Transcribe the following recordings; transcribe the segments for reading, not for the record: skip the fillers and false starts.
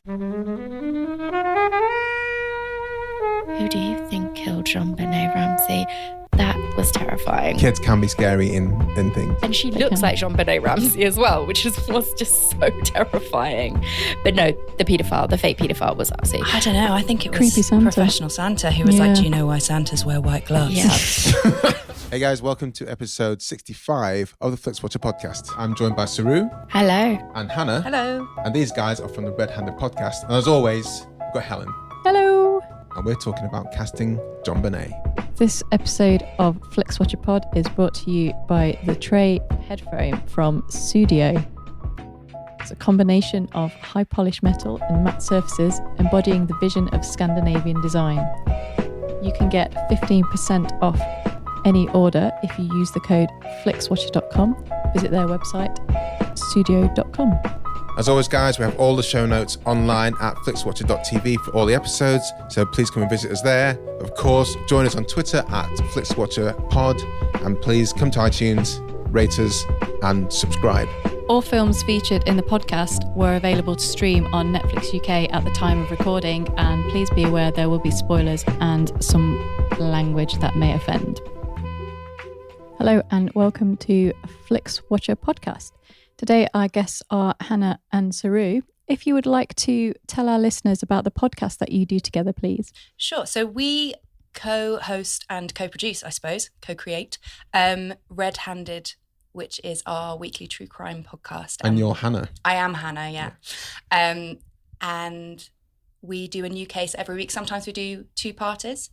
Who do you think killed JonBenét Ramsey? That was terrifying. Kids can be scary in things. And she looks like JonBenét Ramsey as well, which was just so terrifying. But no, the paedophile, the fake paedophile was absolutely... I don't know. I think it was Creepy Santa. Professional Santa who was like, do you know why Santas wear white gloves? Yeah. Hey guys, welcome to episode 65 of the Flixwatcher podcast. I'm joined by Saru. Hello. And Hannah. Hello. And these guys are from the RedHanded podcast. And as always, we've got Helen. Hello. And we're talking about casting JonBenét. This episode of Flixwatcher Pod is brought to you by the Tray headphone from Studio. It's a combination of high polished metal and matte surfaces embodying the vision of Scandinavian design. You can get 15% off any order if you use the code flixwatcher.com. Visit their website, studio.com. As always, guys, we have all the show notes online at flixwatcher.tv for all the episodes, so please come and visit us there. Of course, join us on Twitter at FlixWatcherPod, and please come to iTunes, rate us, and subscribe. All films featured in the podcast were available to stream on Netflix UK at the time of recording, and please be aware there will be spoilers and some language that may offend. Hello and welcome to Flixwatcher Podcast. Today our guests are Hannah and Saru. If you would like to tell our listeners about the podcast that you do together, please. Sure. So we co-host and co-produce, I suppose, co-create RedHanded, which is our weekly true crime podcast. And you're Hannah. I am Hannah, yeah. And we do a new case every week. Sometimes we do two-parters,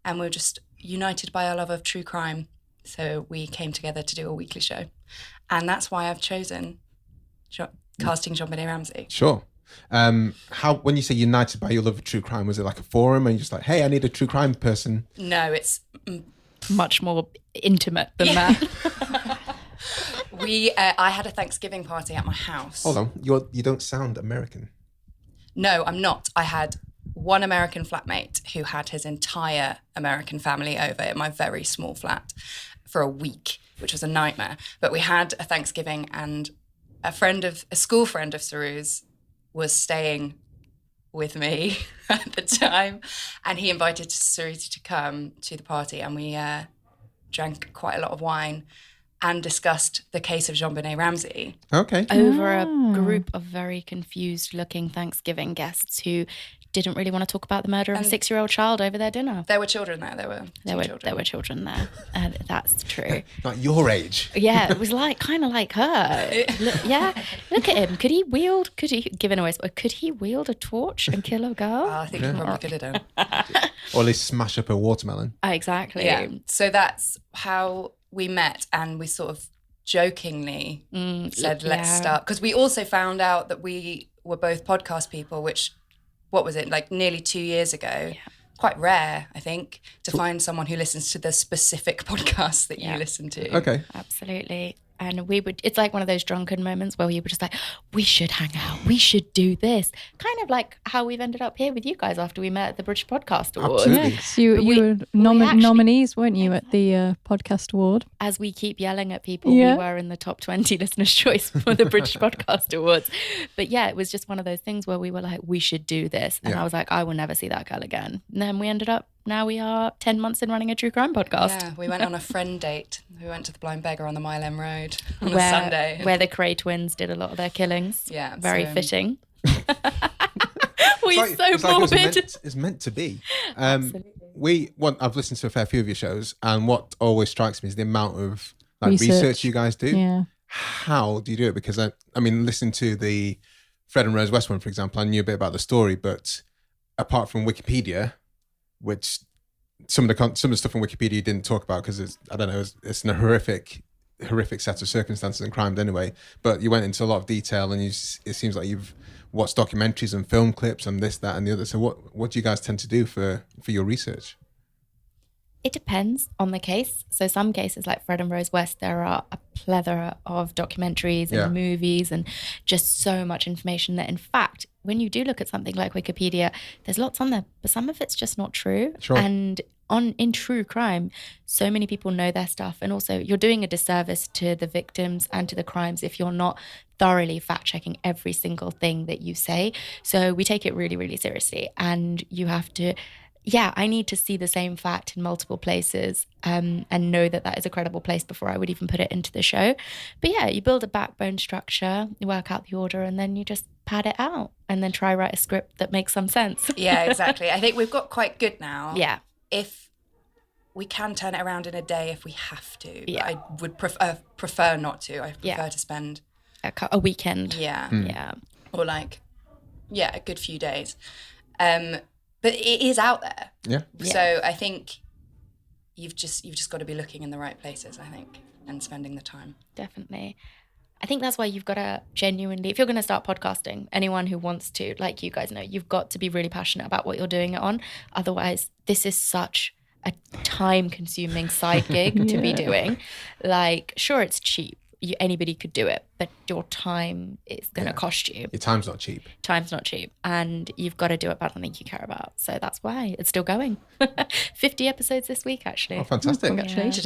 and we're just united by our love of true crime. So we came together to do a weekly show. And that's why I've chosen Casting JonBenét Ramsey. Sure. How, when you say united by your love of true crime, was it like a forum and you're just like, hey, I need a true crime person? No, it's... much more intimate than that. I had a Thanksgiving party at my house. Hold on, you don't sound American. No, I'm not. I had one American flatmate who had his entire American family over in my very small flat for a week, which was a nightmare. But we had a Thanksgiving, and a school friend of Saru's was staying with me at the time, and he invited Suruthi to come to the party, and we drank quite a lot of wine and discussed the case of JonBenét Ramsey. Okay. Over a group of very confused looking Thanksgiving guests who didn't really want to talk about the murder of a 6-year-old child over their dinner. There were children there. There were children there. That's true. Not your age. Yeah, it was kind of like her. Look at him. Could he wield a torch and kill a girl? I think he probably could have done. Or at least smash up a watermelon. Exactly. Yeah. So that's how we met, and we sort of jokingly said, let's start. Because we also found out that we were both podcast people, which, what was it, like nearly 2 years ago? Yeah. Quite rare, I think, to find someone who listens to the specific podcast that you listen to. Okay. Absolutely. And it's like one of those drunken moments where we were just like, we should hang out, we should do this. Kind of like how we've ended up here with you guys after we met at the British Podcast Awards. Absolutely. Yes, you were nominees, weren't you, at the Podcast Award? As we keep yelling at people, we were in the top 20 listeners' choice for the British Podcast Awards. But yeah, it was just one of those things where we were like, we should do this. And I was like, I will never see that girl again. And then we ended up, now we are 10 months in running a true crime podcast. Yeah, we went on a friend date. We went to the Blind Beggar on the Mile End Road on a Sunday. Where the Cray twins did a lot of their killings. Yeah. Very fitting. It's meant to be. Absolutely. I've listened to a fair few of your shows, and what always strikes me is the amount of research you guys do. Yeah. How do you do it? Because I mean, listening to the Fred and Rose West one, for example, I knew a bit about the story, but apart from Wikipedia, which some of the stuff on Wikipedia you didn't talk about because it's a horrific set of circumstances and crimes anyway. But you went into a lot of detail, and it seems like you've watched documentaries and film clips and this, that, and the other. So what do you guys tend to do for your research? It depends on the case. So some cases like Fred and Rose West, there are a plethora of documentaries and movies and just so much information that, in fact, when you do look at something like Wikipedia, there's lots on there, but some of it's just not true. Sure. And in true crime, so many people know their stuff. And also you're doing a disservice to the victims and to the crimes if you're not thoroughly fact checking every single thing that you say. So we take it really, really seriously. And you have to, I need to see the same fact in multiple places and know that that is a credible place before I would even put it into the show. But yeah, you build a backbone structure, you work out the order, and then you just pad it out and then try write a script that makes some sense. Yeah, exactly. I think we've got quite good now. Yeah. If we can turn it around in a day if we have to. Yeah. I would prefer not to. I prefer to spend a weekend. Yeah. Yeah. Or like, a good few days. But it is out there. Yeah. So I think you've just got to be looking in the right places, I think, and spending the time. Definitely. I think that's why you've got to genuinely, if you're going to start podcasting, anyone who wants to, like you guys know, you've got to be really passionate about what you're doing it on. Otherwise, this is such a time-consuming side gig to be doing. Like, sure, it's cheap. Anybody could do it, but your time is going to cost you. Your time's not cheap. Time's not cheap. And you've got to do it about something you care about. So that's why it's still going. 50 episodes this week, actually. Oh, fantastic. Congratulations.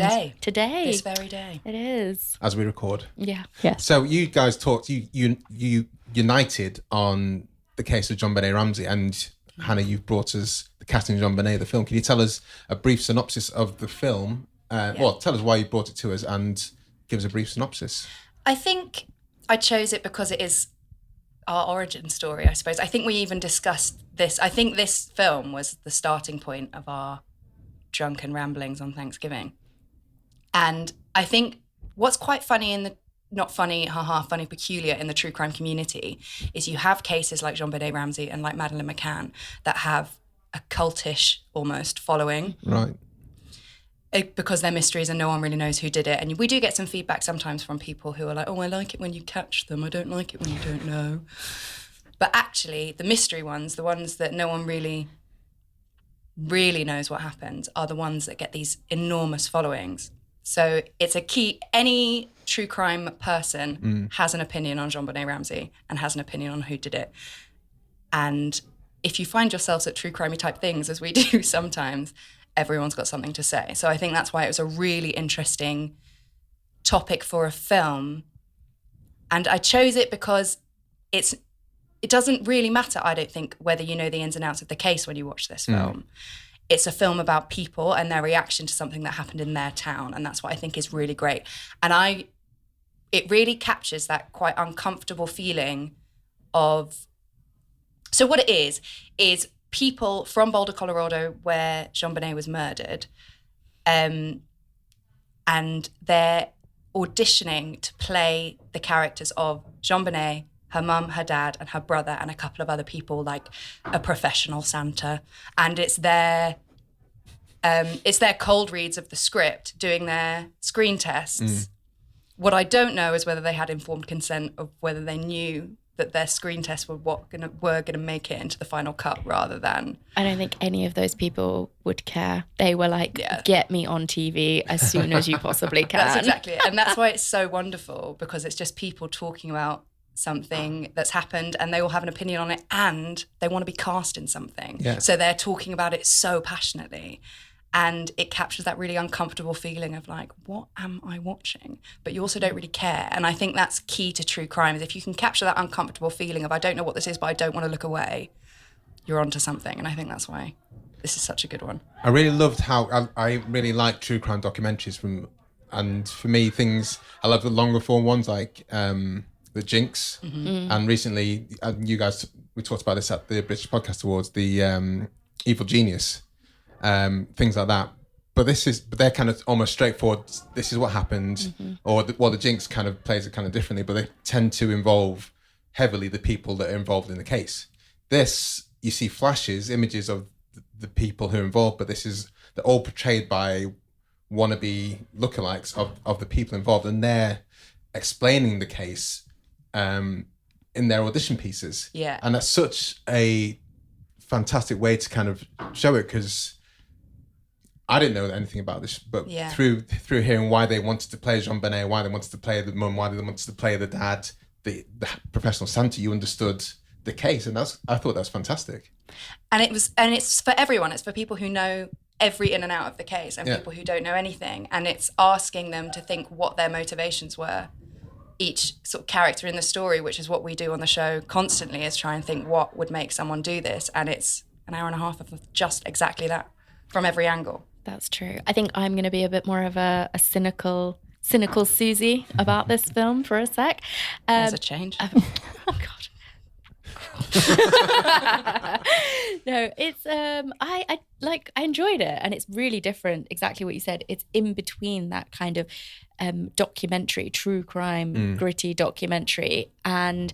Today. This very day. It is. As we record. Yeah. Yes. So you guys talked, you united on the case of JonBenét Ramsey, and Hannah, you've brought us the Casting JonBenét, the film. Can you tell us a brief synopsis of the film? Well, tell us why you brought it to us and give us a brief synopsis. I think I chose it because it is our origin story, I suppose. I think we even discussed this. I think this film was the starting point of our drunken ramblings on Thanksgiving. And I think what's quite funny not funny, funny, peculiar in the true crime community is you have cases like JonBenét Ramsey and like Madeleine McCann that have a cultish almost following. Right. Because they're mysteries and no one really knows who did it. And we do get some feedback sometimes from people who are like, oh, I like it when you catch them. I don't like it when you don't know. But actually, the mystery ones, the ones that no one really knows what happened, are the ones that get these enormous followings. So it's a key. Any true crime person has an opinion on JonBenét Ramsey and has an opinion on who did it. And if you find yourselves at true crimey type things, as we do sometimes, everyone's got something to say. So I think that's why it was a really interesting topic for a film. And I chose it because it doesn't really matter, I don't think, whether you know the ins and outs of the case when you watch this film. It's a film about people and their reaction to something that happened in their town. And that's what I think is really great. And it really captures that quite uncomfortable feeling of... So what it is people from Boulder, Colorado, where JonBenét was murdered, and they're auditioning to play the characters of JonBenét, her mum, her dad, and her brother, and a couple of other people, like a professional Santa. And it's their cold reads of the script, doing their screen tests. What I don't know is whether they had informed consent of whether they knew that their screen tests were going to make it into the final cut rather than... I don't think any of those people would care. They were like, get me on TV as soon as you possibly can. That's exactly it. And that's why it's so wonderful, because it's just people talking about something that's happened and they all have an opinion on it and they want to be cast in something. Yeah. So they're talking about it so passionately. And it captures that really uncomfortable feeling of like, what am I watching? But you also don't really care. And I think that's key to true crime, is if you can capture that uncomfortable feeling of, I don't know what this is, but I don't want to look away, you're onto something. And I think that's why this is such a good one. I really loved how, I really like true crime documentaries and for me, I love the longer form ones like The Jinx. And recently, you guys, we talked about this at the British Podcast Awards, the Evil Genius. Things like that, but they're kind of almost straightforward. This is what happened, or the Jinx kind of plays it kind of differently, but they tend to involve heavily the people that are involved in the case. This, you see flashes, images of the people who are involved, but they're all portrayed by wannabe lookalikes of the people involved, and they're explaining the case in their audition pieces. Yeah, and that's such a fantastic way to kind of show it, because I didn't know anything about this, but through hearing why they wanted to play JonBenét, why they wanted to play the mum, why they wanted to play the dad, the professional Santa, you understood the case, and I thought that was fantastic. And it's for everyone. It's for people who know every in and out of the case, and people who don't know anything. And it's asking them to think what their motivations were. Each sort of character in the story, which is what we do on the show constantly, is try and think what would make someone do this. And it's an hour and a half of just exactly that from every angle. That's true. I think I'm going to be a bit more of a cynical Susie about this film for a sec. There's a change. Oh God. No, it's I enjoyed it, and it's really different. Exactly what you said. It's in between that kind of documentary, true crime, gritty documentary, and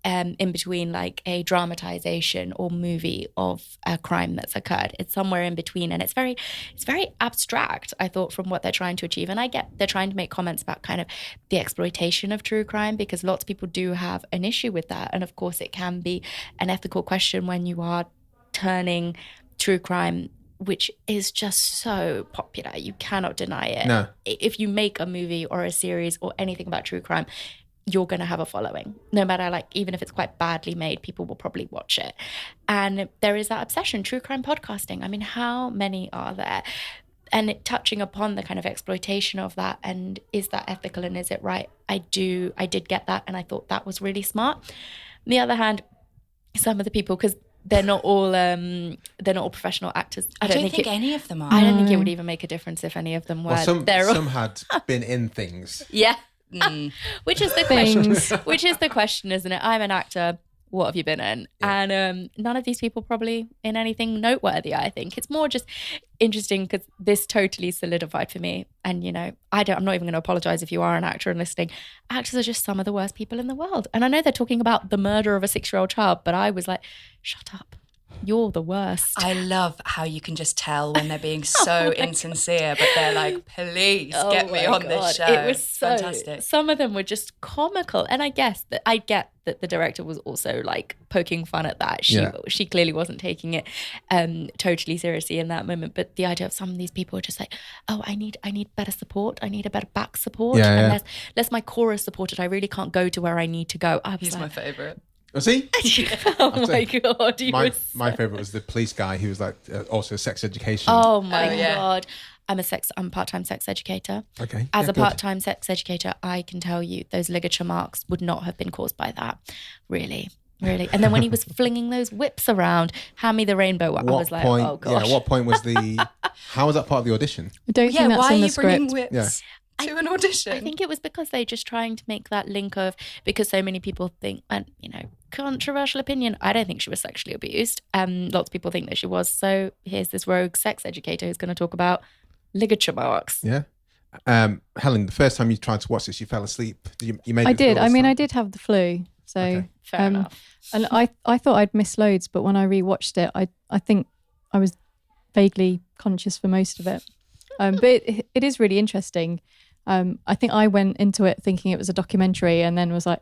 in between like a dramatization or movie of a crime that's occurred. It's somewhere in between, and it's very abstract, I thought, from what they're trying to achieve. And I get they're trying to make comments about kind of the exploitation of true crime, because lots of people do have an issue with that. And of course it can be an ethical question when you are turning true crime, which is just so popular. You cannot deny it. No. If you make a movie or a series or anything about true crime, you're going to have a following. No matter, like, even if it's quite badly made, people will probably watch it. And there is that obsession, true crime podcasting. I mean, how many are there? And touching upon the kind of exploitation of that, and is that ethical and is it right? I did get that, and I thought that was really smart. On the other hand, some of the people, because they're not all professional actors. I don't think any of them are. I don't think it would even make a difference if any of them were. Well, some had been in things. Yeah. Which is the question. Which is the question, isn't it? I'm an actor. What have you been in? Yeah. And none of these people probably in anything noteworthy. I think it's more just interesting because this totally solidified for me. And you know, I'm not even going to apologize if you are an actor and listening. Actors are just some of the worst people in the world. And I know they're talking about the murder of a 6-year-old child, but I was like, shut up. You're the worst. I love how you can just tell when they're being so insincere, but they're like, please get me on this show. It was so fantastic. Some of them were just comical. And I get that the director was also like poking fun at that. She clearly wasn't taking it totally seriously in that moment. But the idea of some of these people are just like, oh, I need better support. I need a better back support. And less my chorus supported. I really can't go to where I need to go. He's my favourite. Was he? Oh my God. My favourite was the police guy who was like also sex education. Oh my God. I'm a part-time sex educator. Okay. As a part-time sex educator, I can tell you those ligature marks would not have been caused by that. Really. And then when he was flinging those whips around, hand me the rainbow, I was like, oh gosh. Yeah, what point was how was that part of the audition? I don't think that's in the script. Why are you bringing whips to an audition? I think it was because they're just trying to make that link of, because so many people think, and you know, controversial opinion, I don't think she was sexually abused. Lots of people think that she was. So here's this rogue sex educator who's going to talk about ligature marks. Yeah. Helen, the first time you tried to watch this, you fell asleep. I did. I mean, I did have the flu. So okay. Fair enough. And I thought I'd missed loads, but when I rewatched it, I think I was vaguely conscious for most of it. But it is really interesting. I think I went into it thinking it was a documentary and then was like,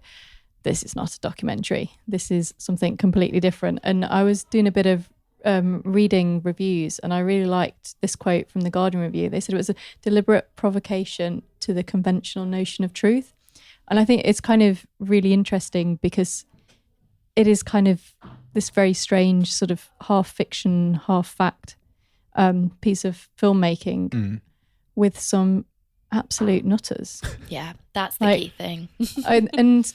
this is not a documentary. This is something completely different. And I was doing a bit of reading reviews, and I really liked this quote from the Guardian review. They said it was a deliberate provocation to the conventional notion of truth. And I think it's kind of really interesting because it is kind of this very strange sort of half fiction, half fact piece of filmmaking with some absolute nutters. Yeah, that's the key thing. And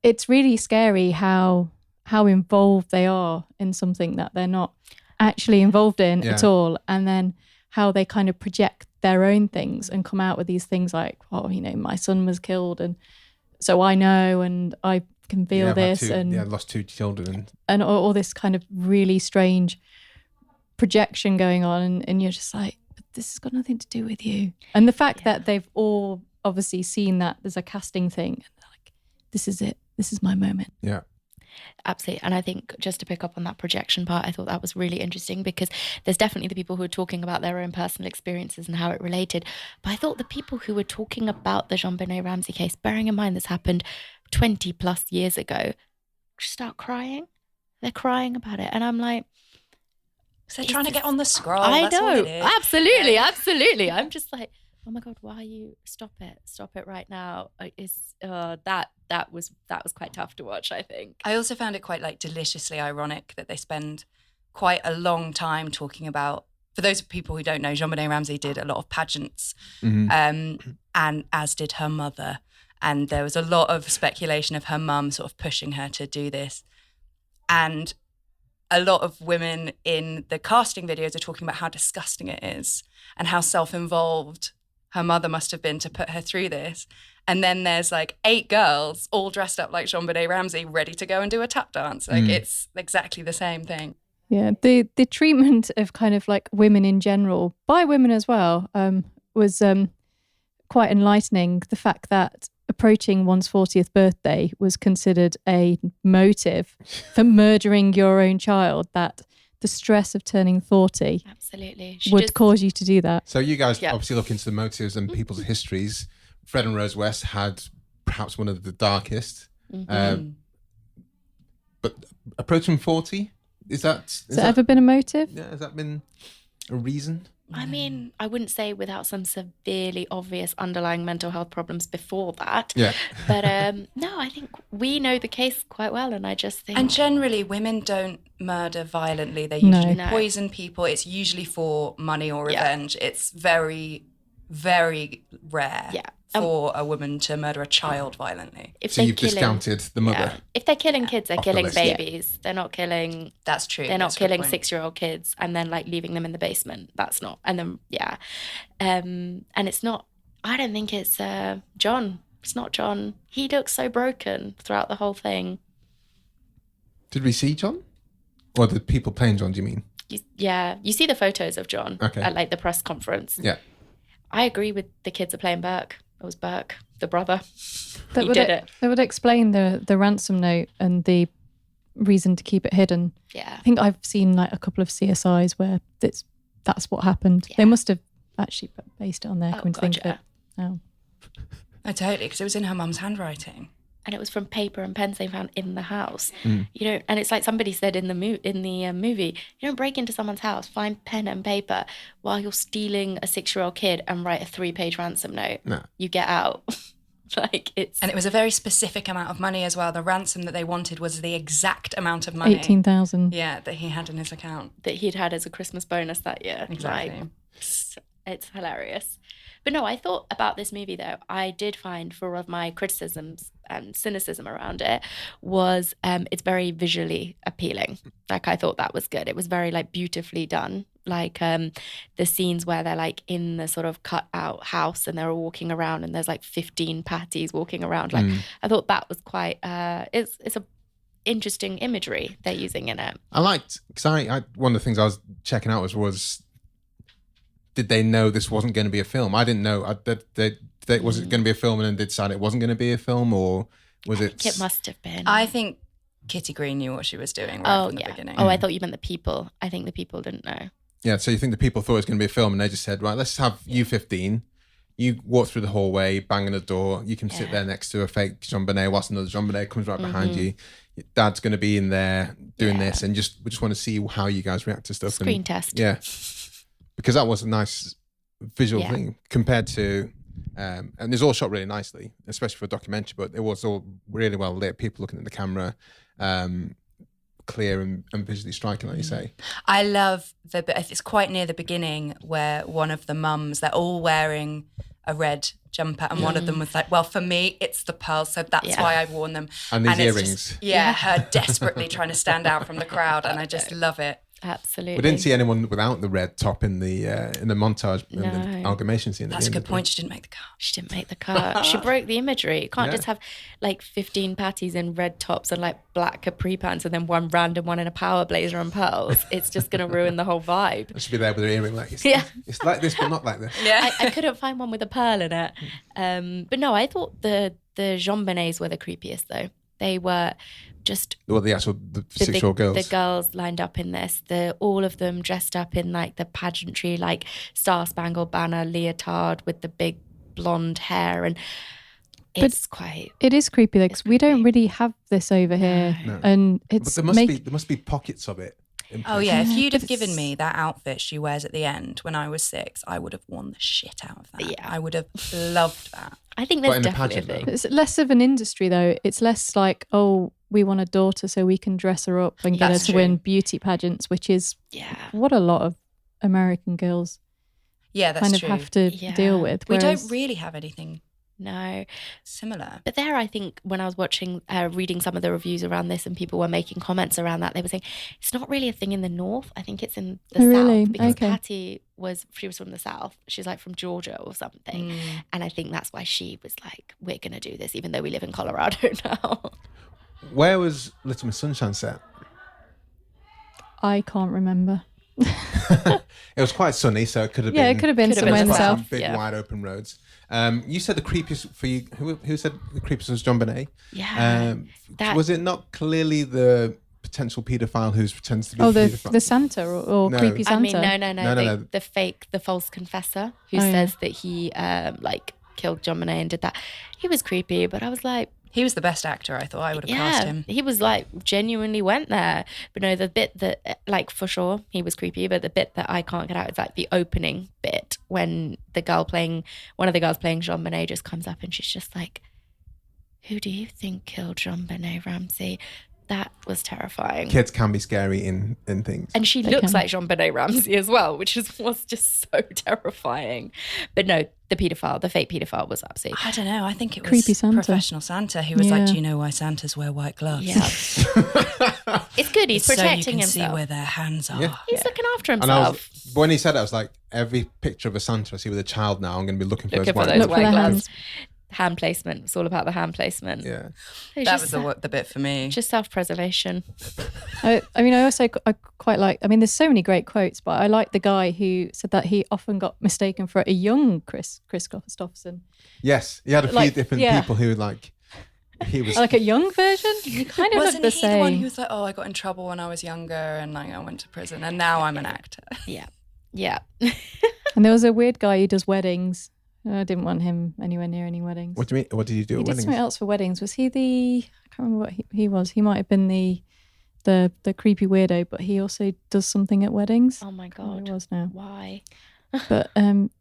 it's really scary how involved they are in something that they're not actually involved in at all, and then how they kind of project their own things and come out with these things like, oh, you know, my son was killed and so I know and I can feel this and lost 2 children and all this kind of really strange projection going on, and you're just like, but this has got nothing to do with you. And the fact that they've all obviously seen that there's a casting thing, and they're like, this is it, this is my moment. Yeah. Absolutely. And I think just to pick up on that projection part, I thought that was really interesting because there's definitely the people who are talking about their own personal experiences and how it related. But I thought the people who were talking about the JonBenét Ramsey case, bearing in mind this happened 20 plus years ago, just start crying. They're crying about it. And I'm like, so they're trying to get on the scroll. I That's know. what it is. Absolutely. Absolutely. I'm just like, oh my God, why are you? Stop it right now. That was quite tough to watch, I think. I also found it quite like deliciously ironic that they spend quite a long time talking about for those people who don't know, JonBenét Ramsey did a lot of pageants, and as did her mother. And there was a lot of speculation of her mum sort of pushing her to do this. And a lot of women in the casting videos are talking about how disgusting it is and how self-involved her mother must have been to put her through this. And then there's like 8 girls all dressed up like JonBenét Ramsey, ready to go and do a tap dance. Like it's exactly the same thing. Yeah, the treatment of kind of like women in general, by women as well, was quite enlightening. The fact that approaching one's 40th birthday was considered a motive for murdering your own child, that the stress of turning 40 absolutely would cause you to do that. So you guys obviously look into the motives and people's histories. Fred and Rose West had perhaps one of the darkest. But approaching 40, has that ever been a motive? Yeah, has that been a reason? I mean, I wouldn't say without some severely obvious underlying mental health problems before that. Yeah. But no, I think we know the case quite well, and I just think... And generally, women don't murder violently. They usually poison people. It's usually for money or revenge. It's very, very rare for a woman to murder a child violently. So you've discounted the mother. Yeah. If they're killing kids, they're Off killing the list. babies. They're not killing... That's true. They're not killing 6-year-old kids and then like leaving them in the basement. That's not... And then, and it's not... I don't think it's John. It's not John. He looks so broken throughout the whole thing. Did we see John? Or the people playing John, do you mean? You see the photos of John at like the press conference. Yeah. I agree with the kids are playing Burke. It was Burke, the brother. That would explain the ransom note and the reason to keep it hidden. Yeah. I think I've seen like a couple of CSIs where that's what happened. Yeah. They must have actually based it on there. Coming to think of it. Oh. Oh, totally, because it was in her mum's handwriting. And it was from paper and pens they found in the house. You know, and it's like somebody said in the movie, you don't break into someone's house, find pen and paper while you're stealing a 6-year-old kid and write a 3-page ransom note. No. You get out. And it was a very specific amount of money as well. The ransom that they wanted was the exact amount of money. 18,000. Yeah, that he had in his account. That he'd had as a Christmas bonus that year. Exactly. It's hilarious. But no, I thought about this movie though. I did find for all of my criticisms and cynicism around it was it's very visually appealing. Like I thought that was good. It was very like beautifully done. Like the scenes where they're like in the sort of cut out house and they're all walking around and there's like 15 patties walking around. Like I thought that was quite it's a interesting imagery they're using in it. I liked because I one of the things I was checking out was did they know this wasn't going to be a film? I didn't know that was it going to be a film and then they decided it wasn't going to be a film, or was it? I think it must have been. I think Kitty Green knew what she was doing from the beginning. Oh, I thought you meant the people. I think the people didn't know. Yeah, so you think the people thought it was going to be a film and they just said, right, let's have you 15. You walk through the hallway, bang on the door. You can sit there next to a fake JonBenét whilst another JonBenét comes right behind you. Your dad's going to be in there doing this, and we just want to see how you guys react to stuff. Screen test. Yeah. Because that was a nice visual thing compared to, and it's all shot really nicely, especially for a documentary, but it was all really well lit, people looking at the camera, clear and visually striking, like you say. I love it's quite near the beginning where one of the mums, they're all wearing a red jumper and one of them was like, well, for me, it's the pearls, so that's why I've worn them. And these earrings. Her desperately trying to stand out from the crowd, and I just love it. Absolutely. We didn't see anyone without the red top in the montage, in the amalgamation scene. That's a good point. She didn't make the cut. She didn't make the cut. She broke the imagery. You can't just have like 15 patties in red tops and like black capri pants and then one random one in a power blazer and pearls. It's just going to ruin the whole vibe. I should be there with her earring like, it's like this, but not like this. Yeah. I couldn't find one with a pearl in it. But no, I thought the JonBenéts were the creepiest though. They were just the 6-year-old girls. The girls lined up in this. All of them dressed up in like the pageantry, like Star Spangled Banner leotard with the big blonde hair, and it is creepy though, because we don't really have this over here, and it's there must be pockets of it. Oh yeah, if you'd have given me that outfit she wears at the end when I was 6, I would have worn the shit out of that. Yeah. I would have loved that. I think there's definitely a thing. It's less of an industry though. It's less like, oh, we want a daughter so we can dress her up and get her to win beauty pageants, which is what a lot of American girls Yeah, that's kind of true. have to deal with. We Whereas, don't really have anything No. similar. But there, I think when I was reading some of the reviews around this and people were making comments around that, they were saying it's not really a thing in the North. I think it's in the really? South, because Okay. Patty was from the South. She's like from Georgia or something. And I think that's why she was like, we're going to do this, even though we live in Colorado now. Where was Little Miss Sunshine set? I can't remember. It was quite sunny, so it could have been. Yeah, it could have been somewhere in the quite South. some big Yeah. wide open roads. You said the creepiest for you. Who said the creepiest was JonBenét? Yeah. Was it not clearly the potential paedophile who pretends to be Oh, the the paedophile? Santa or No. creepy Santa. I mean, no. No. The false confessor who Oh, yeah. says that he killed JonBenét and did that. He was creepy, but I was like, He was the best actor, I thought. I would have cast him. he was like genuinely went there. But no, the bit that like for sure he was creepy, but the bit that I can't get out is like the opening bit when one of the girls playing JonBenét just comes up and she's just like, "Who do you think killed JonBenét Ramsey?" That was terrifying. Kids can be scary in things. And she They looks can. like JonBenét Ramsey as well, which was just so terrifying. But no, the fake paedophile was absolutely. I don't know. I think it was Creepy Santa. Professional Santa who was like, Yeah. do you know why Santas wear white gloves? Yeah. It's good. He's So you protecting can see himself. where their hands are. Yeah. He's looking after And himself. when he said it, I was like, every picture of a Santa I see with a child now, I'm going to be looking for Looking those for white those Look for white the gloves. hands. Hand placement. It's all about the hand placement. Yeah. It's That just, was the bit for me. just self-preservation. I also I quite like. I mean, there's so many great quotes, but I like the guy who said that he often got mistaken for a young Chris Christopherson, Yes. He had a few Like, different yeah. people who he was. like a young version. He kind of Wasn't looked the he the one same. who was like, oh, I got in trouble when I was younger and like I went to prison and now I'm an actor? Yeah. Yeah. And there was a weird guy who does weddings. I didn't want him anywhere near any weddings. What do you mean? What did you do He at did weddings? something else for weddings. Was he the? I can't remember what he was. He might have been the creepy weirdo, but he also does something at weddings. Oh my I don't know what God. it was now. Why? But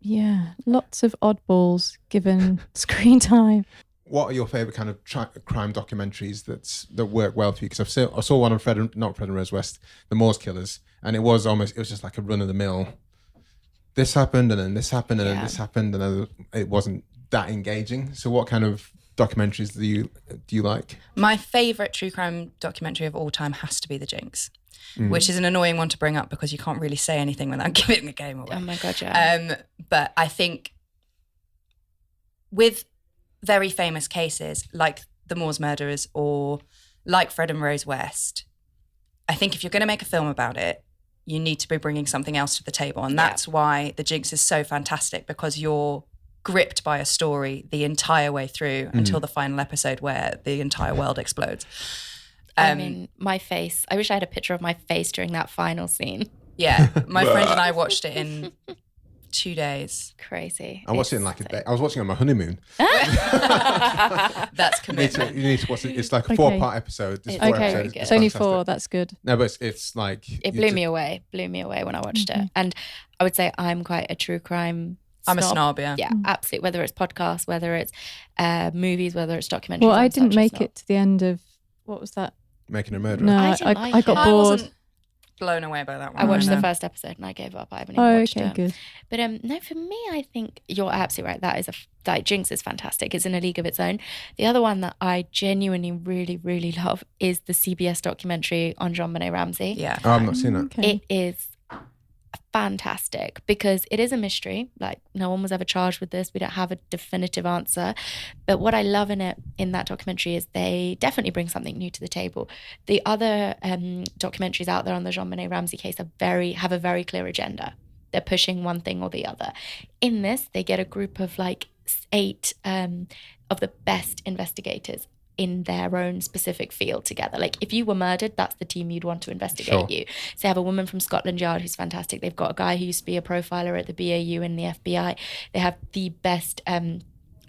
yeah, lots of oddballs given screen time. What are your favourite kind of crime documentaries that work well for you? Because I saw one on Fred and Rose West, The Moors Killers, and it was just like a run of the mill. This happened, and then this happened, and then this happened, and then it wasn't that engaging. So, what kind of documentaries do you like? My favourite true crime documentary of all time has to be The Jinx, which is an annoying one to bring up because you can't really say anything without giving the game away. Oh my God, yeah. But I think with very famous cases like the Moors murderers or like Fred and Rose West, I think if you're going to make a film about it, you need to be bringing something else to the table. And that's why The Jinx is so fantastic, because you're gripped by a story the entire way through until the final episode where the entire world explodes. I mean, my face. I wish I had a picture of my face during that final scene. Yeah, my friend and I watched it in 2 days. Crazy. I watched it in like a day. I was watching it on my honeymoon. That's commitment. You need to watch it. It's like a Okay. 4-part episode. There's It's 4 very episodes. good. It's only fantastic. 4. That's good. No, but it's like It blew me away. Blew me away when I watched it. And I would say I'm quite a true crime I'm a snob, yeah. Yeah, absolutely. Whether it's podcasts, whether it's movies, whether it's documentaries. Well, I I'm didn't such a make snob. it to the end of what was that? Making a murderer. No, I didn't I like got it. I bored. wasn't blown away by that one. I watched either. the first episode and I gave up. I haven't even Oh, watched okay, it. good. But no, for me, I think you're absolutely right. That is like Jinx is fantastic. It's in a league of its own. The other one that I genuinely really, really love is the CBS documentary on JonBenét Ramsey. Yeah. Oh, I've not seen that. Okay. It is fantastic because it is a mystery. Like, no one was ever charged with this. We don't have a definitive answer. But what I love in that documentary is they definitely bring something new to the table. The other documentaries out there on the JonBenét Ramsey case have a very clear agenda. They're pushing one thing or the other. In this, they get a group of like 8 of the best investigators in their own specific field together. Like if you were murdered, that's the team you'd want to investigate Sure. you. So they have a woman from Scotland Yard who's fantastic. They've got a guy who used to be a profiler at the BAU and the FBI. They have the best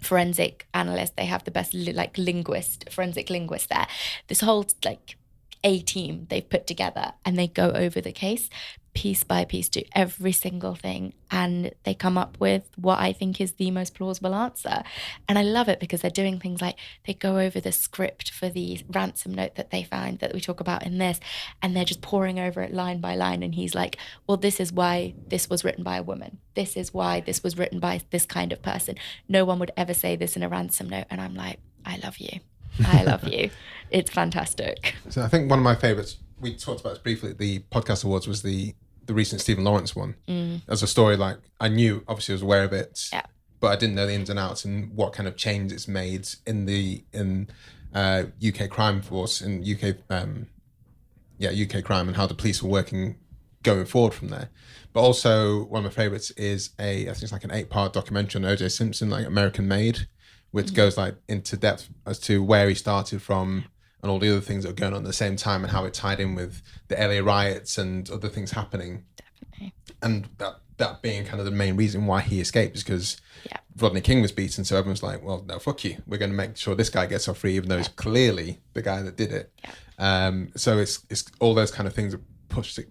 forensic analyst. They have the best forensic linguist there. This whole like A team they've put together and they go over the case. piece by piece, do every single thing, and they come up with what I think is the most plausible answer. And I love it because they're doing things like they go over the script for the ransom note that they found that we talk about in this, and they're just poring over it line by line, and he's like, well, this is why this was written by a woman, this is why this was written by this kind of person, no one would ever say this in a ransom note. And I'm like, I love you. It's fantastic. So I think one of my favorites, we talked about this briefly at the podcast awards, was the recent Stephen Lawrence one. As a story, like I knew, obviously I was aware of it, but I didn't know the ins and outs and what kind of change it's made in UK crime force, in UK crime, and how the police were working going forward from there. But also one of my favorites is I think it's like an 8-part documentary on O.J. Simpson, like American Made, which goes like into depth as to where he started from and all the other things that were going on at the same time, and how it tied in with the LA riots and other things happening. Definitely. And that being kind of the main reason why he escaped is because Rodney King was beaten. So everyone's like, well, no, fuck you. We're going to make sure this guy gets off free, even though he's clearly the guy that did it. So it's all those kind of things that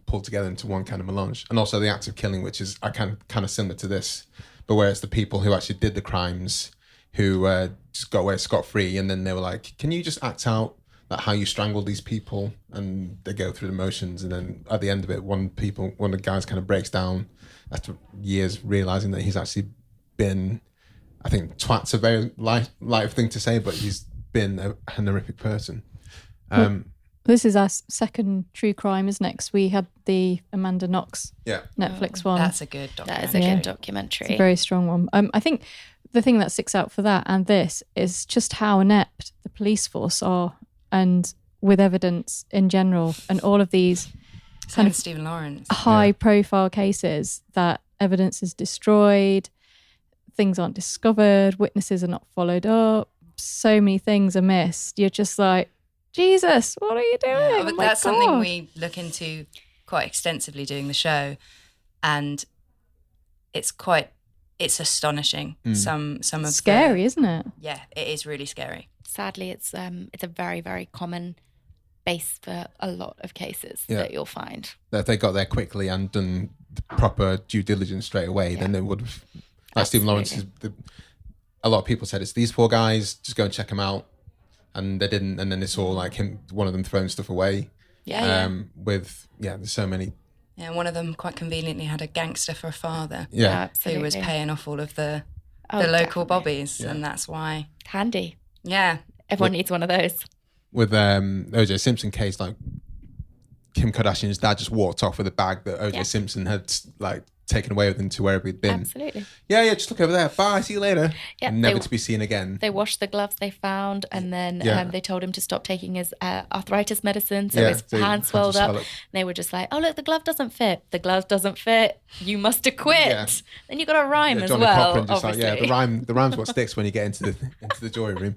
pulled together into one kind of melange. And also the act of killing, which is kind of similar to this, but where it's the people who actually did the crimes who just got away scot-free, and then they were like, can you just act out how you strangled these people? And they go through the motions, and then at the end of it, one of the guys kind of breaks down after years, realizing that he's actually been, I think twat's a very light thing to say, but he's been a horrific person. This is our second true crime, isn't it? 'Cause we had the Amanda Knox Netflix one. That's a good documentary. That is a good documentary. It's a very strong one. I think the thing that sticks out for that and this is just how inept the police force are, and with evidence in general, and all of these kind of Stephen Lawrence high profile cases that evidence is destroyed, things aren't discovered, witnesses are not followed up, so many things are missed. You're just like, Jesus, what are you doing? Yeah, but that's something we look into quite extensively doing the show, and it's astonishing. Some of scary, isn't it? Yeah, it is really scary. Sadly, it's a very, very common base for a lot of cases that you'll find. That if they got there quickly and done the proper due diligence straight away, then they would have. Like Stephen Lawrence, a lot of people said it's these 4 guys, just go and check them out, and they didn't, and then it's all like one of them throwing stuff away. There's so many. Yeah, one of them quite conveniently had a gangster for a father. Yeah, who was paying off all of the local bobbies, and that's why. Handy. Yeah. Everyone needs one of those. With O.J. Simpson case, like Kim Kardashian's dad just walked off with a bag that O.J. Simpson had like taken away with him to wherever he'd been. Absolutely. Yeah, just look over there. Bye, see you later. Yeah, never to be seen again. They washed the gloves they found, and then they told him to stop taking his arthritis medicine, so his hand swelled up. And they were just like, oh, look, the glove doesn't fit. The glove doesn't fit. You must acquit. Yeah. Then you got a rhyme as Johnny well, Cochran just obviously. Like, the rhyme's what sticks when you get into the jury room,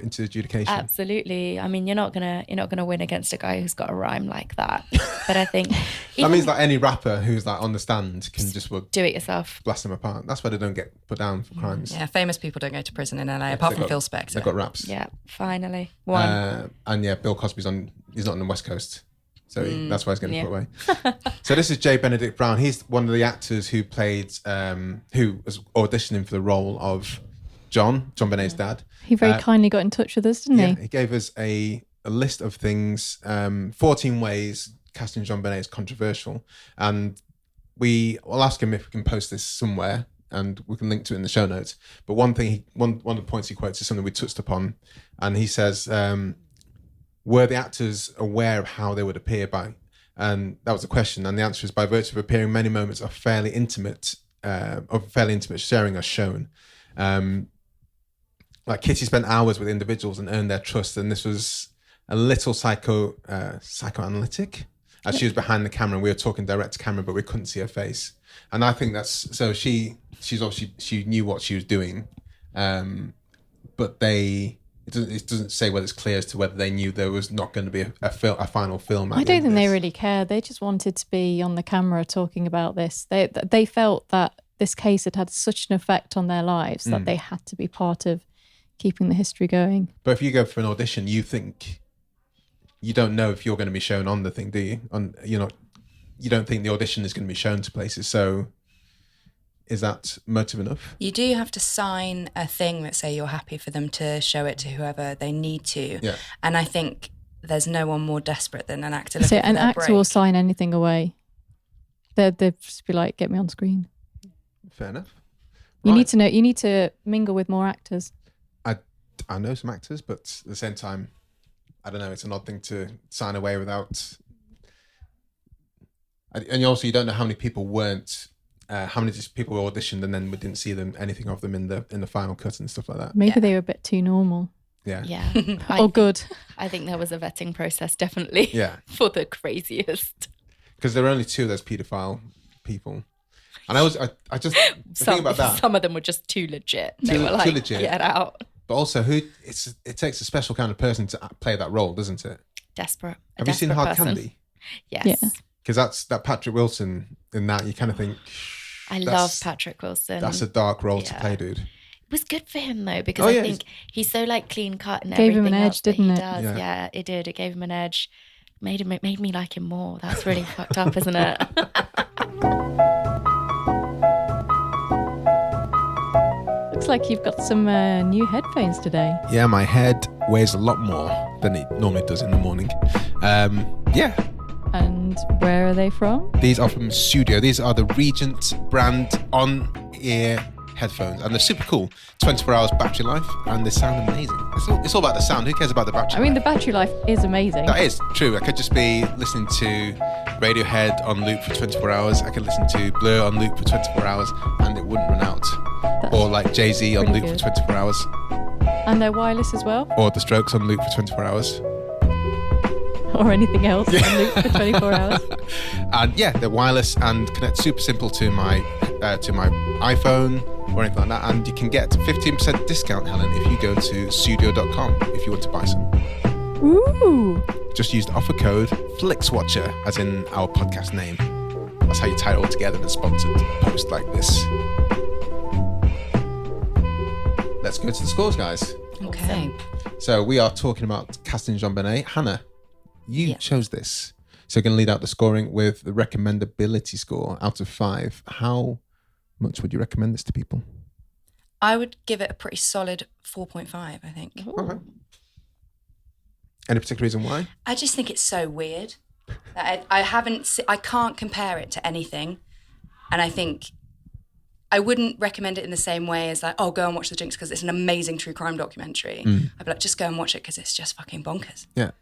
into adjudication. Absolutely. I mean, you're not gonna win against a guy who's got a rhyme like that. But I think that means like any rapper who's like on the stand can just do it yourself. Blast them apart. That's why they don't get put down for crimes. Yeah, famous people don't go to prison in LA, apart from Phil Spector. They've got raps. Yeah, finally. One. And Bill Cosby's he's not on the West Coast. So that's why he's getting put away. So this is J. Benedict Brown. He's one of the actors who played, who was auditioning for the role of JonBenét's dad. He very kindly got in touch with us, didn't he? He gave us a list of things, 14 ways casting JonBenét is controversial. And we'll ask him if we can post this somewhere, and we can link to it in the show notes. But one of the points he quotes is something we touched upon, and he says, were the actors aware of how they would appear by? And that was the question, and the answer is by virtue of appearing many moments of fairly intimate sharing are shown. Like Kitty spent hours with individuals and earned their trust, and this was a little psychoanalytic. As she was behind the camera, and we were talking direct to camera, but we couldn't see her face. And I think that's so. She's obviously, she knew what she was doing, but it doesn't say whether it's clear as to whether they knew there was not going to be a final film. I don't think they really cared. They just wanted to be on the camera talking about this. They felt that this case had such an effect on their lives that they had to be part of keeping the history going. But if you go for an audition, you don't know if you're going to be shown on the thing, do you? you don't think the audition is going to be shown to places. So is that motive enough? You do have to sign a thing that say you're happy for them to show it to whoever they need to. Yeah. And I think there's no one more desperate than an actor. So an actor will sign anything away. They'd just be like, get me on screen. Fair enough. You need to know. You need to mingle with more actors. I know some actors, but at the same time, I don't know. It's an odd thing to sign away without. And also, you don't know how many people weren't. How many just people were auditioned and then we didn't see anything of them in the final cut and stuff like that. Maybe they were a bit too normal. Yeah. Or good. I think there was a vetting process, definitely. Yeah. For the craziest. Because there were only 2 of those paedophile people. And I just think about that. Some of them were just too legit. They were like, too legit. Get out. But also, it takes a special kind of person to play that role, doesn't it? Desperate. Have you seen Hard Candy? Yes. Yeah. Because that Patrick Wilson in that, you kind of think. I love Patrick Wilson. That's a dark role to play, dude. It was good for him though, because I think he's so like clean cut and gave everything him an else edge, that didn't he it? does. Yeah, it did. It gave him an edge. Made me like him more. That's really fucked up, isn't it? Looks like you've got some new headphones today. Yeah, my head weighs a lot more than it normally does in the morning. Yeah. And where are they from? These are from Studio. These are the Regent brand on-ear headphones, and they're super cool. 24 hours battery life, and they sound amazing. It's all about the sound. Who cares about the battery? I mean, the battery life is amazing. That is true. I could just be listening to Radiohead on loop for 24 hours. I could listen to Blur on loop for 24 hours, and it wouldn't run out. Or like Jay-Z on loop for 24 hours. And they're wireless as well? Or The Strokes on loop for 24 hours. Or anything else on loop for 24 hours. And yeah, they're wireless and connect super simple to my iPhone or anything like that. And you can get 15% discount, Helen, if you go to studio.com if you want to buy some. Ooh. Just use the offer code Flixwatcher, as in our podcast name. That's how you tie it all together in a sponsored post like this. Let's go to the scores, guys. Okay. So we are talking about Casting JonBenét. Hannah, you chose this. So we're going to lead out the scoring with the recommendability score out of 5. How much would you recommend this to people? I would give it a pretty solid 4.5, I think. Okay. Any particular reason why? I just think it's so weird. I can't compare it to anything. And I think I wouldn't recommend it in the same way as like, oh, go and watch The Jinx because it's an amazing true crime documentary. I'd be like, just go and watch it because it's just fucking bonkers. Yeah.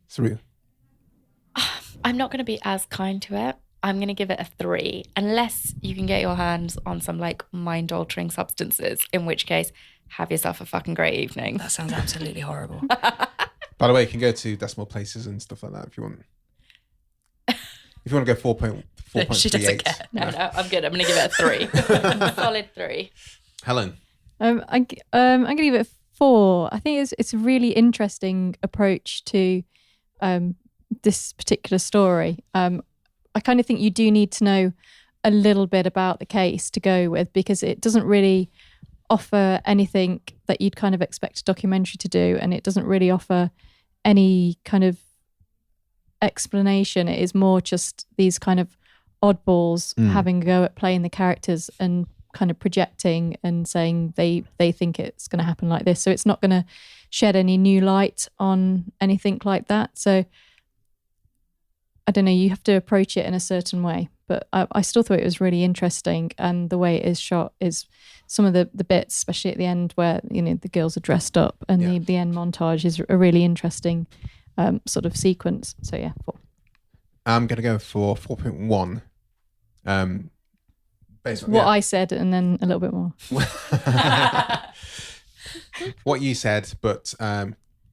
Through. I'm not going to be as kind to it. I'm going to give it a 3, unless you can get your hands on some like mind-altering substances, in which case, have yourself a fucking great evening. That sounds absolutely horrible. By the way, you can go to decimal places and stuff like that if you want. If you want to go 4.38. She doesn't care. No, I'm good. I'm going to give it a 3. Solid 3. Helen. I'm going to give it a 4. I think it's a really interesting approach to this particular story. I kind of think you do need to know a little bit about the case to go with, because it doesn't really offer anything that you'd kind of expect a documentary to do, and it doesn't really offer any kind of explanation. It is more just these kind of oddballs having a go at playing the characters and kind of projecting and saying they think it's going to happen like this. So it's not going to shed any new light on anything like that. So I don't know, you have to approach it in a certain way. But I still thought it was really interesting, and the way it is shot is some of the bits, especially at the end where, you know, the girls are dressed up, and the end montage is a really interesting sort of sequence. So yeah, 4. I'm going to go for 4.1. Based on what I said, and then a little bit more. What you said, but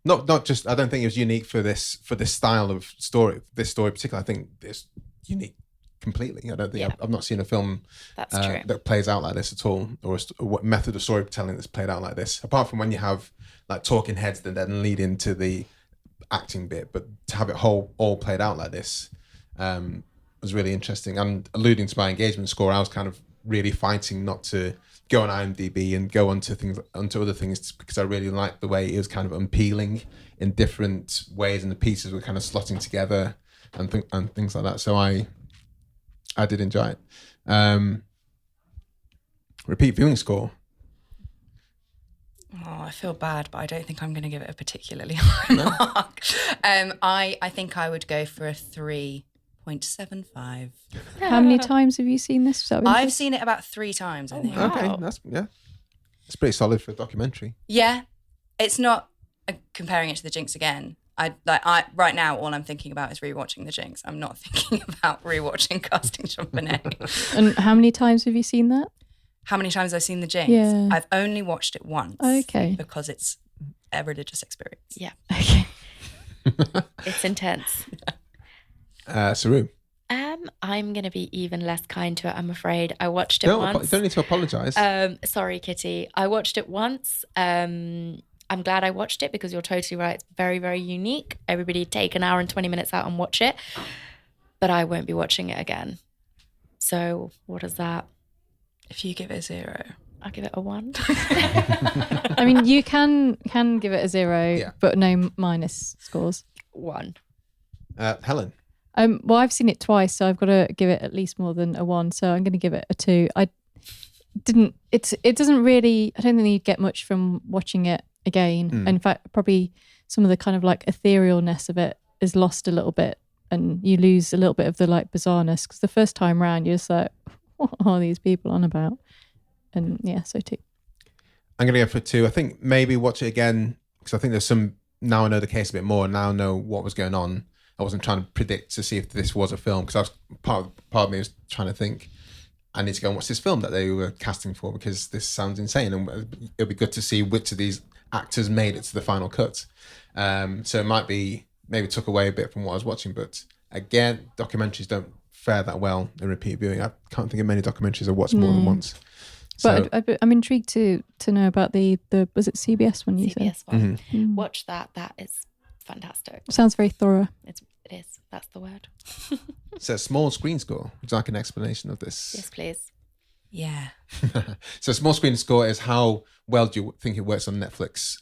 not just. I don't think it was unique for this style of story. This story particularly, I think it's unique completely. I don't think I've not seen a film that plays out like this at all, or what method of storytelling that's played out like this. Apart from when you have like talking heads that then lead into the acting bit, but to have it all played out like this was really interesting. And alluding to my engagement score, I was kind of really fighting not to go on IMDb and go onto other things because I really liked the way it was kind of unpeeling in different ways, and the pieces were kind of slotting together and things like that. So I did enjoy it. Repeat viewing score. Oh, I feel bad, but I don't think I'm going to give it a particularly high mark. I think I would go for a 3.75. How many times have you seen this? I've seen it about 3 times, I think. Wow. Okay, it's pretty solid for a documentary. Yeah, it's not comparing it to The Jinx again. Right now, all I'm thinking about is rewatching The Jinx. I'm not thinking about rewatching Casting JonBenét. And how many times have you seen that? How many times I've seen The Jinx? Yeah. I've only watched it once. Okay. Because it's a religious experience. Yeah. Okay. It's intense. Saru. I'm going to be even less kind to it, I'm afraid. I watched it once. Don't need to apologise. Sorry, Kitty. I watched it once. I'm glad I watched it because you're totally right. It's very, very unique. Everybody take an hour and 20 minutes out and watch it. But I won't be watching it again. So what is that? If you give it a 0. I'll give it a 1. I mean, you can give it a 0, but no minus scores. 1. Helen. Well, I've seen it twice, so I've got to give it at least more than a 1. So I'm going to give it a 2. It doesn't really, I don't think you'd get much from watching it again. In fact, probably some of the kind of like etherealness of it is lost a little bit, and you lose a little bit of the like bizarreness, because the first time round you're just like, what are these people on about? And yeah, so 2. I'm going to go for 2. I think maybe watch it again, because I think there's some, now I know the case a bit more, now I know what was going on. I wasn't trying to predict to see if this was a film, because I was part of me was trying to think, I need to go and watch this film that they were casting for, because this sounds insane, and it'll be good to see which of these actors made it to the final cut. So it might be, maybe took away a bit from what I was watching, but again, documentaries don't fare that well in repeat viewing. I can't think of many documentaries I've watched more than once. So, but I'm intrigued to know about the was it CBS one you said? CBS one. Mm-hmm. Watch that. That is fantastic. Sounds very thorough. It is. That's the word. So small screen score. Would you like an explanation of this? Yes, please. Yeah. So small screen score is how well do you think it works on Netflix?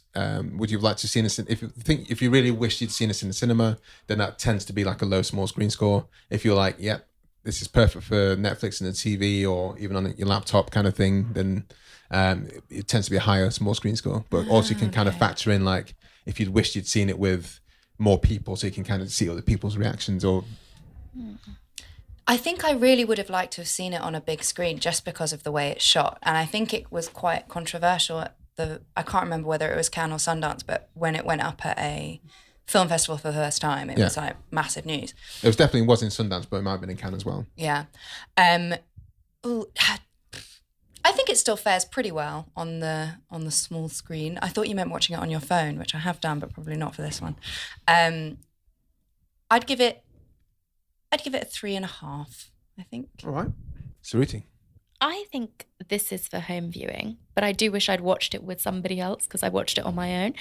Would you like to see this? If you really wish you'd seen this in the cinema, then that tends to be like a low small screen score. If you're like, yep, this is perfect for Netflix and the TV or even on your laptop kind of thing, then it tends to be a higher small screen score. But also you can kind of factor in like if you'd wished you'd seen it with more people, so you can kind of see other people's reactions. Or I think I really would have liked to have seen it on a big screen just because of the way it's shot. And I think it was quite controversial at I can't remember whether it was Cannes or Sundance, but when it went up at a film festival for the first time, it was like massive news. It was definitely was in Sundance, but it might have been in Cannes as well. Yeah. I think it still fares pretty well on the small screen. I thought you meant watching it on your phone, which I have done, but probably not for this one. I'd give it a 3.5, I think. All right. Suruthi. I think this is for home viewing, but I do wish I'd watched it with somebody else because I watched it on my own.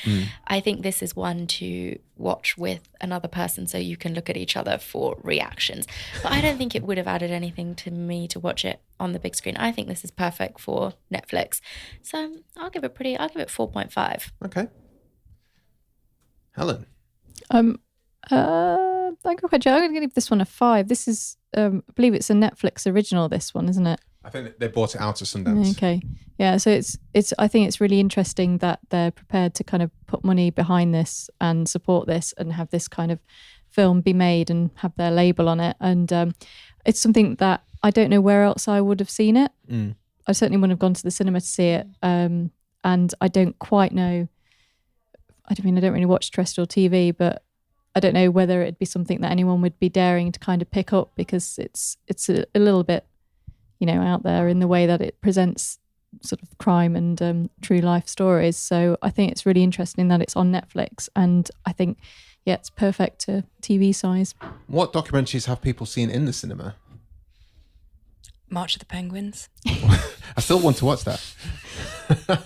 I think this is one to watch with another person so you can look at each other for reactions. But I don't think it would have added anything to me to watch it on the big screen. I think this is perfect for Netflix. So I'll give it 4.5. Okay. Helen. I'm going to give this one a 5. This is, I believe it's a Netflix original, this one, isn't it? I think they bought it out of Sundance. Okay. Yeah, so it's I think it's really interesting that they're prepared to kind of put money behind this and support this and have this kind of film be made and have their label on it. And it's something that I don't know where else I would have seen it. I certainly wouldn't have gone to the cinema to see it. And I don't quite know, I don't really watch terrestrial TV, but I don't know whether it'd be something that anyone would be daring to kind of pick up because it's a little bit, out there in the way that it presents sort of crime and true life stories. So I think it's really interesting that it's on Netflix, and I think, it's perfect to TV size. What documentaries have people seen in the cinema? March of the Penguins. I still want to watch that. No,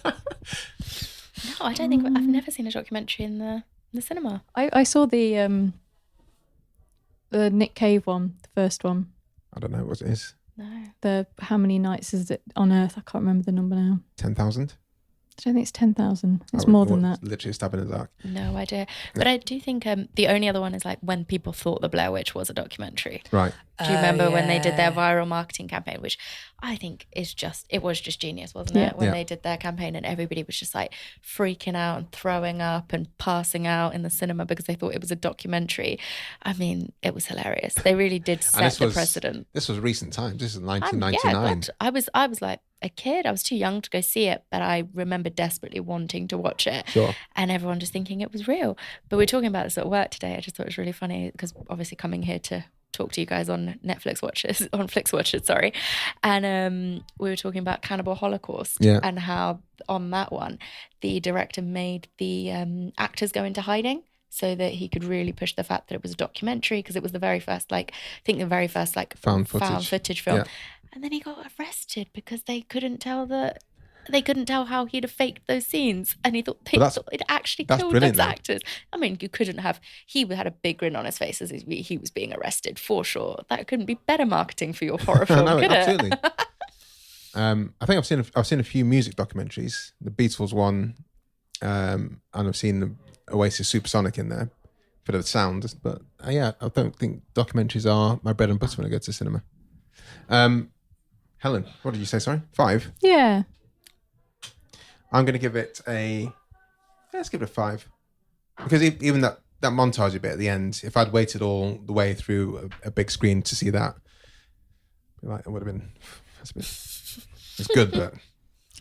I don't think I've never seen a documentary in the cinema. I saw the Nick Cave one, the first one. I don't know what it is. No. How many nights is it on Earth? I can't remember the number now. 10,000? I don't think it's 10,000. It's more than that. Literally a stab in the dark. No idea. But I do think the only other one is like when people thought the Blair Witch was a documentary. Right. Do you remember when they did their viral marketing campaign, which I think is it was just genius, wasn't it? When they did their campaign and everybody was just like freaking out and throwing up and passing out in the cinema because they thought it was a documentary. I mean, it was hilarious. They really did set the precedent. This was recent times. This is 1999. I was like a kid. I was too young to go see it, but I remember desperately wanting to watch it. Sure. And everyone just thinking it was real. But we're talking about this at work today. I just thought it was really funny because obviously coming here to talk to you guys on Flixwatcher, sorry. And we were talking about Cannibal Holocaust and how on that one, the director made the actors go into hiding so that he could really push the fact that it was a documentary because it was the very first, found footage film. Yeah. And then he got arrested because they couldn't tell how he'd have faked those scenes, and he thought it actually killed those actors. I mean, he had a big grin on his face as he was being arrested, for sure. That couldn't be better marketing for your horror film, could absolutely. It? I think I've seen a few music documentaries, the Beatles one, and I've seen the Oasis Supersonic in there for the sound. But I don't think documentaries are my bread and butter when I go to cinema. Helen, what did you say? Sorry, 5? Yeah. I'm going to give it let's give it a 5. Because even that montage bit at the end, if I'd waited all the way through a big screen to see that, it would have been, it's good, but...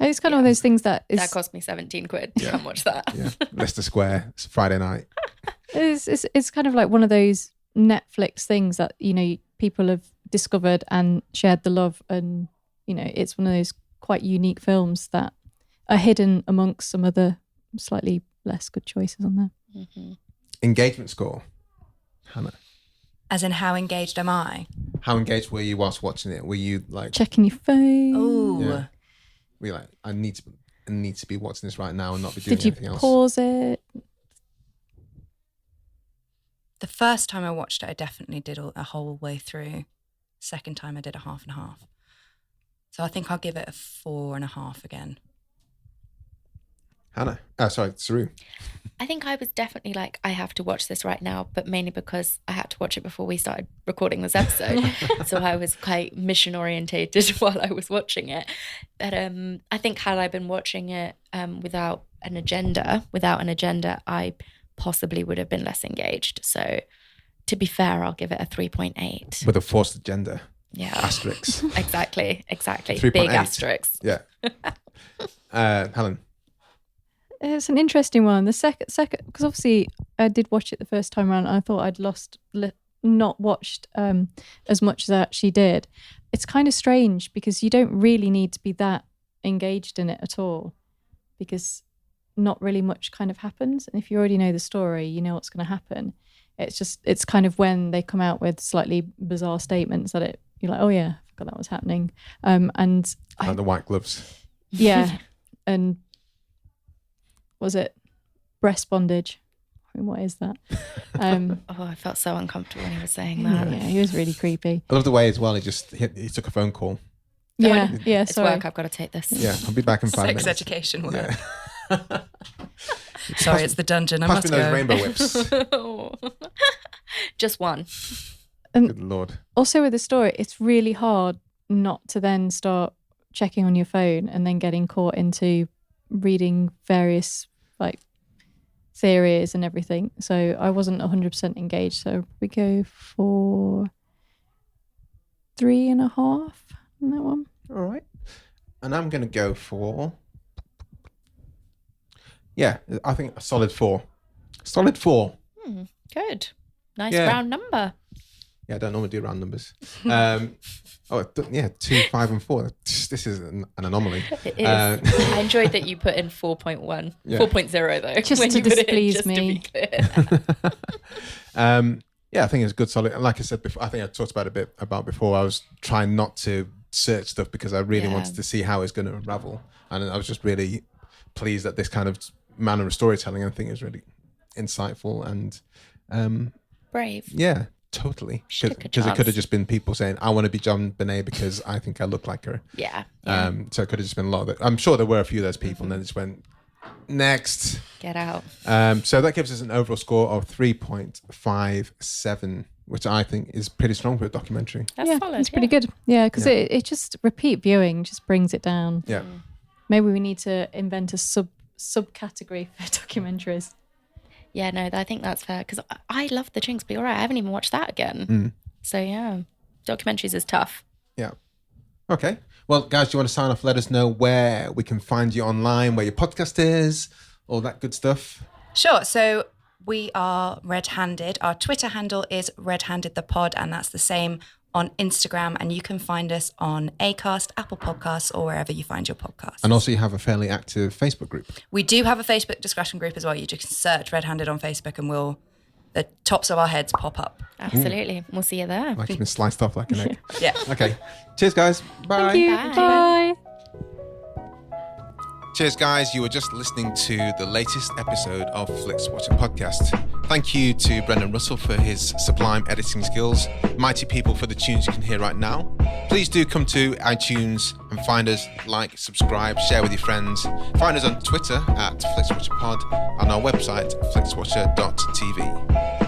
It's kind of one of those things that cost me 17 quid to come watch that. Yeah, Leicester Square, it's Friday night. It's kind of like one of those Netflix things that, people have discovered and shared the love, and, it's one of those quite unique films that are hidden amongst some other slightly less good choices on there. Mm-hmm. Engagement score, Hannah. As in, how engaged am I? How engaged were you whilst watching it? Were you like checking your phone? Oh, yeah. Were you like, I need to be watching this right now and not be doing anything else? Did you pause it? The first time I watched it, I definitely did a whole way through. Second time, I did a half and half. So I think I'll give it a 4.5 again. Hannah. Sorry, Saru. I think I was definitely like, I have to watch this right now, but mainly because I had to watch it before we started recording this episode. So I was quite mission orientated while I was watching it. But I think had I been watching it without an agenda, I possibly would have been less engaged. So to be fair, I'll give it a 3.8. With a forced agenda. Yeah. Asterisks. Exactly. 3.8. Big asterisks. Yeah. Helen. It's an interesting one. The second, because obviously I did watch it the first time around, and I thought I'd not watched as much as I actually did. It's kind of strange because you don't really need to be that engaged in it at all, because not really much kind of happens. And if you already know the story, you know what's going to happen. It's kind of when they come out with slightly bizarre statements that you're like, oh yeah, I forgot that was happening. And the white gloves. Yeah. And was it breast bondage? I mean, what is that? I felt so uncomfortable when he was saying that. Yeah, he was really creepy. I love the way as well. He took a phone call. Yeah, it's work. I've got to take this. Yeah, I'll be back in 5 minutes. Sex education work. Yeah. Sorry, it's the dungeon. I must go. Those rainbow whips. Just one. And good Lord. Also with the story, it's really hard not to then start checking on your phone and then getting caught into reading various theories and everything. So I wasn't 100% engaged. So we go for 3.5 on that one. All right. And I'm going to go for, I think a solid 4. Solid 4. Good. Nice round number. Yeah, I don't normally do round numbers. 2, 5 and 4. This is an anomaly. It is. I enjoyed that you put in 4.1. 4.0 though. Just to displease me. To be clear. I think it's good, solid. Like I said before, I think I talked about before. I was trying not to search stuff because I really wanted to see how it's going to unravel. And I was just really pleased that this kind of manner of storytelling, I think, is really insightful and brave. Yeah. totally. Took a Because it could have chance. just been people saying, I want to be JonBenét because I think I look like her. Yeah. So it could have just been a lot of it. I'm sure there were a few of those people and then just went, next. Get out. So that gives us an overall score of 3.57, which I think is pretty strong for a documentary. That's solid. It's pretty good. Yeah, because it just repeat viewing just brings it down. Yeah. Maybe we need to invent a subcategory for documentaries. Yeah, no, I think that's fair because I love The Jinx, but you're right, I haven't even watched that again. So yeah, documentaries is tough. Yeah. Okay. Well, guys, do you want to sign off? Let us know where we can find you online, where your podcast is, all that good stuff. Sure. So we are RedHanded. Our Twitter handle is RedHanded the Pod, and that's the same on Instagram. And you can find us on Acast, Apple Podcasts, or wherever you find your podcasts. And also you have a fairly active Facebook group. We do have a Facebook discussion group as well. You just search RedHanded on Facebook and the tops of our heads pop up. Absolutely. We'll see you there. Like it's been sliced off like an egg. Yeah. Okay. Cheers, guys. Bye. Thank you. Bye. Bye. Cheers, guys. You were just listening to the latest episode of Flixwatcher podcast. Thank you to Brendan Russell for his sublime editing skills, Mighty People for the tunes you can hear right now. Please do come to iTunes and find us, like, subscribe, share with your friends. Find us on Twitter at FlixWatcherPod and our website, flixwatcher.tv.